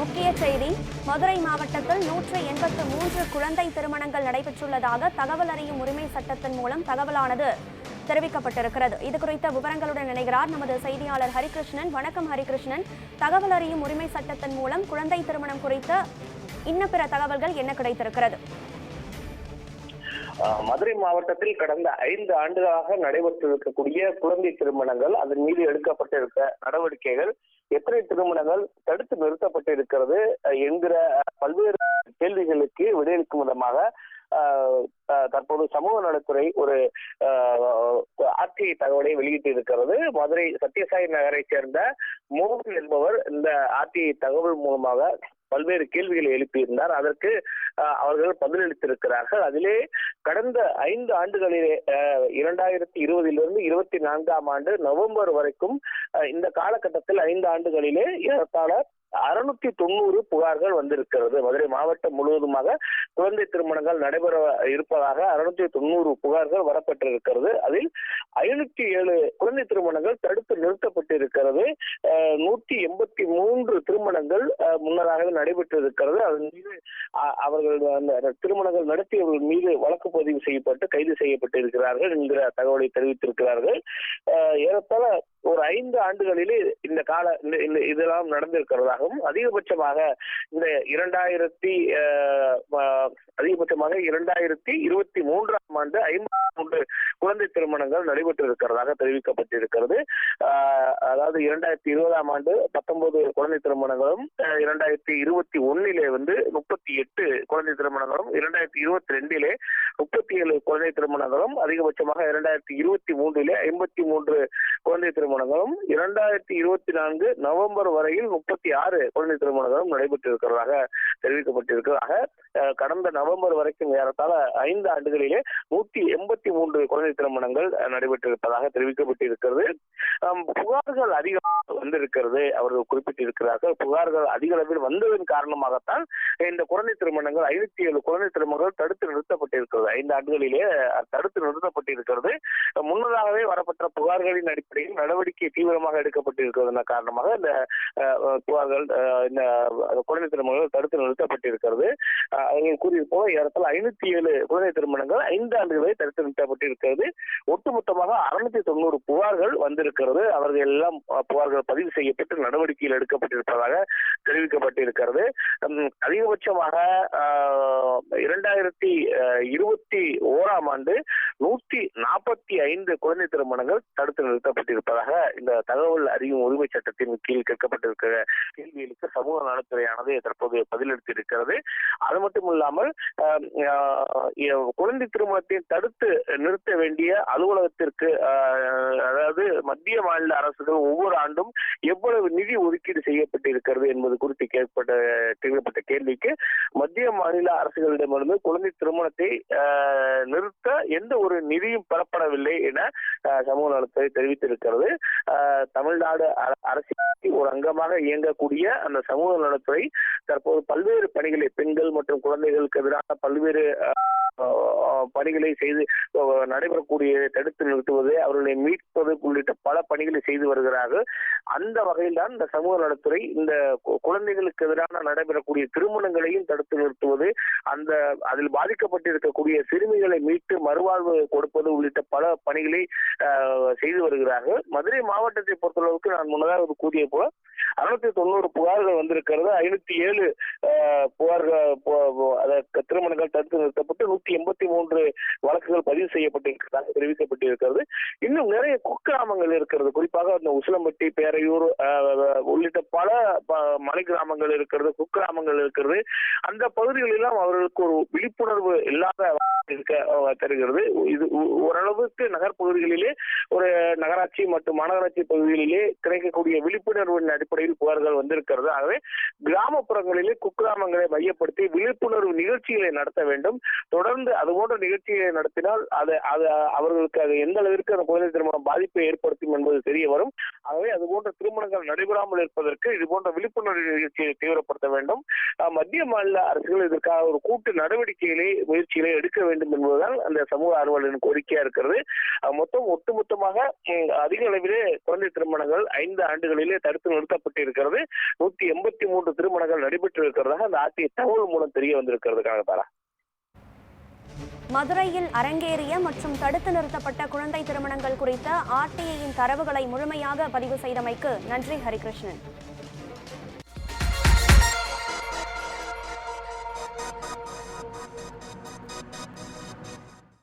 முக்கிய செய்தி. மதுரை மாவட்டத்தில் 183 குழந்தை திருமணங்கள் நடைபெற்றுள்ளதாக தகவல் அறியும் உரிமை சட்டத்தின் மூலம் தகவலானது தெரிவிக்கப்பட்டிருக்கிறது. இது குறித்த விவரங்களுடன் இணைகிறார் நமது செய்தியாளர் ஹரிகிருஷ்ணன். வணக்கம் ஹரிகிருஷ்ணன். தகவல் அறியும் உரிமை சட்டத்தின் மூலம் குழந்தை திருமணம் குறித்த இன்ன பிற தகவல்கள் என்ன கிடைத்திருக்கிறது? மதுரை மாவட்டத்தில் கடந்த 5 ஆண்டுகளாக நடைபெற்றிருக்கக்கூடிய குழந்தை திருமணங்கள், அதன் மீது எடுக்கப்பட்டிருக்க நடவடிக்கைகள், எத்தனை திருமணங்கள் தடுத்து நிறுத்தப்பட்டிருக்கிறது என்கிற பல்வேறு கேள்விகளுக்கு விடையளிக்கும் விதமாக தற்போது சமூக நலத்துறை ஒரு ஆர்டிஐ தகவலை வெளியிட்டிருக்கிறது. மதுரை சத்யசாயி நகரை சேர்ந்த மோகன் என்பவர் இந்த ஆர்டிஐ தகவல் மூலமாக பல்வேறு கேள்விகளை எழுப்பியிருந்தார். அதற்கு அவர்கள் பதிலளித்திருக்கிறார்கள். அதிலே கடந்த 5 ஆண்டுகளிலே 2020 24ஆம் ஆண்டு நவம்பர் வரைக்கும் இந்த காலகட்டத்தில் 5 ஆண்டுகளிலே ஏறத்தாழ 690 புகார்கள் வந்திருக்கிறது. மதுரை மாவட்டம் முழுவதுமாக குழந்தை திருமணங்கள் நடைபெற இருப்பதாக 690 புகார்கள் வரப்பட்டிருக்கிறது. அதில் 507 குழந்தை திருமணங்கள் தடுத்து நிறுத்தப்பட்டிருக்கிறது. 183 திருமணங்கள் முன்னதாகவே நடைபெற்றிருக்கிறது. அதன் மீது அவர்கள் திருமணங்கள் நடத்தியவர்கள் மீது வழக்கு பதிவு செய்யப்பட்டு கைது செய்யப்பட்டிருக்கிறார்கள் என்கிற தகவலை தெரிவித்திருக்கிறார்கள். ஏறத்தாழ ஒரு 5 ஆண்டுகளிலே இந்த இதெல்லாம் நடந்திருக்கிறதாகவும், அதிகபட்சமாக இந்த 2023ஆம் ஆண்டு 53 குழந்தை திருமணங்கள் நடைபெற்றிருக்கிறதாக தெரிவிக்கப்பட்டிருக்கிறது. அதாவது 2020ஆம் ஆண்டு 19 குழந்தை திருமணங்களும், 2021 38 குழந்தை திருமணங்களும், 2022 37 குழந்தை திருமணங்களும், அதிகபட்சமாக 2023 53 குழந்தை திருமணங்களும், 2024 நவம்பர் வரையில் 36 குழந்தை திருமணங்களும் நடைபெற்றிருக்கிறதாக தெரிவிக்கப்பட்டிருக்கிறதாக, கடந்த நவம்பர் வரைக்கும் ஏறத்தாழ 5 ஆண்டுகளிலே 183 குழந்தை திருமணங்கள் நடைபெற்றிருப்பதாக தெரிவிக்கப்பட்டிருக்கிறது. புகார்கள் அதிகமாக வந்திருக்கிறது அவர்கள் குறிப்பிட்டிருக்கிறார்கள். புகார்கள் அதிக அளவில் வந்ததன் காரணமாகத்தான் இந்த குழந்தை திருமணங்கள் 507 குழந்தை திருமணங்கள் தடுத்து நிறுத்தப்பட்டிருக்கிறது. 5 ஆண்டுகளிலே தடுத்து நிறுத்தப்பட்டிருக்கிறது. முன்னதாகவே வரப்பட்ட புகார்களின் அடிப்படையில் நடவடிக்கை தீவிரமாக எடுக்கப்பட்டிருக்கிறது காரணமாக இந்த புகார்கள், இந்த குழந்தை திருமணங்கள் தடுத்து நிறுத்தப்பட்டிருக்கிறது. கூறியது போல ஏறத்தாழ 507 குழந்தை திருமணங்கள் 5 ஆண்டுகளை தடுத்து நிறுத்தப்பட்டிருக்கிறது. ஒட்டுமொத்தமாக 690 புகார்கள் வந்திருக்கிறது. அவர்கள் எல்லாம் புகார்கள் பதிவு செய்யப்பட்டு நடவடிக்கையில் எடுக்கப்பட்டிருப்பதாக தெரிவிக்கப்பட்டிருக்கிறது. அதிகபட்சமாக 2021ஆம் ஆண்டு 145 குழந்தை திருமணங்கள் தடுத்து நிறுத்தப்பட்டிருப்பதாக இந்த தகவல் அறியும் உரிமை சட்டத்தின் கீழ் கேட்கப்பட்டிருக்கிற கேள்விகளுக்கு சமூக நலத்துறையானது தற்போது பதிலளித்திருக்கிறது. அது மட்டும் இல்லாமல் குழந்தை திருமணத்தை தடுத்து நிறுத்த வேண்டிய அலுவலகத்திற்கு, அதாவது மத்திய மாநில அரசுகள் ஒவ்வொரு ஆண்டும் எவ்வளவு நிதி ஒதுக்கீடு செய்யப்பட்டிருக்கிறது என்பது குறித்து கேட்கப்பட்ட கேள்விக்கு மத்திய மாநில அரசுகளிடமிருந்து குழந்தை திருமணத்தை நிறுத்த எந்த ஒரு நிதியும் பெறப்படவில்லை என சமூக நலத்துறை தெரிவித்திருக்கிறது. தமிழ்நாடு அரசின் ஒரு அங்கமாக இயங்கக்கூடிய அந்த சமூக நலத்துறை தற்போது பல்வேறு பணிகளை, பெண்கள் மற்றும் குழந்தைகளுக்கு எதிரான பல்வேறு பணிகளை செய்து நடைபெறக்கூடிய தடுத்து நிறுத்துவது, அவர்களை மீட்பது உள்ளிட்ட பல பணிகளை செய்து வருகிறார்கள். அந்த வகையில் தான் இந்த சமூக நலத்துறை இந்த குழந்தைகளுக்கு எதிரான நடைபெறக்கூடிய திருமணங்களையும் தடுத்து நிறுத்துவது, அதில் பாதிக்கப்பட்டிருக்கக்கூடிய சிறுமிகளை மீட்டு மறுவாழ்வு கொடுப்பது உள்ளிட்ட பல பணிகளை செய்து வருகிறார்கள். மதுரை மாவட்டத்தை பொறுத்தளவுக்கு நான் முன்னதாக கூறிய போல 690 புகார்கள் வந்திருக்கிறது. 507 திருமணங்கள் தடுத்து நிறுத்தப்பட்டு 183 வழக்குகள் பதிவு செய்யப்பட்டிருக்கிறதாக தெரிவிக்கப்பட்டிருக்கிறது. இன்னும் நிறைய குக்கிராமங்கள் இருக்கிறது. குறிப்பாக இந்த உசிலம்பட்டி, பேரையூர் உள்ளிட்ட பல மலை கிராமங்கள் இருக்கிறது, குக்கிராமங்கள் இருக்கிறது. அந்த பகுதிகளெல்லாம் அவர்களுக்கு ஒரு விழிப்புணர்வு இல்லாத தருகிறது. இது ஓரளவுக்கு நகர்பகுதிகளிலே, ஒரு நகராட்சி மற்றும் மாநகராட்சி பகுதிகளிலே கிடைக்கக்கூடிய விழிப்புணர்வின் அடிப்படையில் புகார்கள் வந்திருக்கிறது. ஆகவே கிராமப்புறங்களிலே, குக்கிராமங்களை மையப்படுத்தி விழிப்புணர்வு நிகழ்ச்சிகளை நடத்த வேண்டும். தொடர்ந்து அதுபோன்ற நிகழ்ச்சிகளை நடத்தினால் அவர்களுக்கு அது எந்த அளவிற்கு அந்த குழந்தை திருமணம் பாதிப்பை ஏற்படுத்தும் என்பது தெரிய வரும். ஆகவே அதுபோன்ற திருமணங்கள் நடைபெறாமல் இருப்பதற்கு இதுபோன்ற விழிப்புணர்வு நிகழ்ச்சியை தீவிரப்படுத்த வேண்டும். மத்திய மாநில அரசுகள் இதற்காக ஒரு கூட்டு முயற்சிகளை எடுக்க வேண்டும் என்பதுதான் அந்த சமூக ஆர்வலரின் கோரிக்கையா இருக்கிறது. ஒட்டுமொத்தமாக அதிக அளவிலே குழந்தை திருமணங்கள் 5 ஆண்டுகளிலே தடுத்து நிறுத்தப்பட்டு செய்யப்பட்டிருக்கிறது. 183 திருமணங்கள் நடைபெற்று இருக்கிறதாக அந்த ஆர்டிஐ தகவல் மூலம் தெரிய வந்திருக்கிறதுக்காக தாரா. மதுரையில் அரங்கேறிய மற்றும் தடுத்து நிறுத்தப்பட்ட குழந்தை திருமணங்கள் குறித்த ஆர்டிஐயின் தரவுகளை முழுமையாக பதிவு செய்தமைக்கு நன்றி ஹரிகிருஷ்ணன்.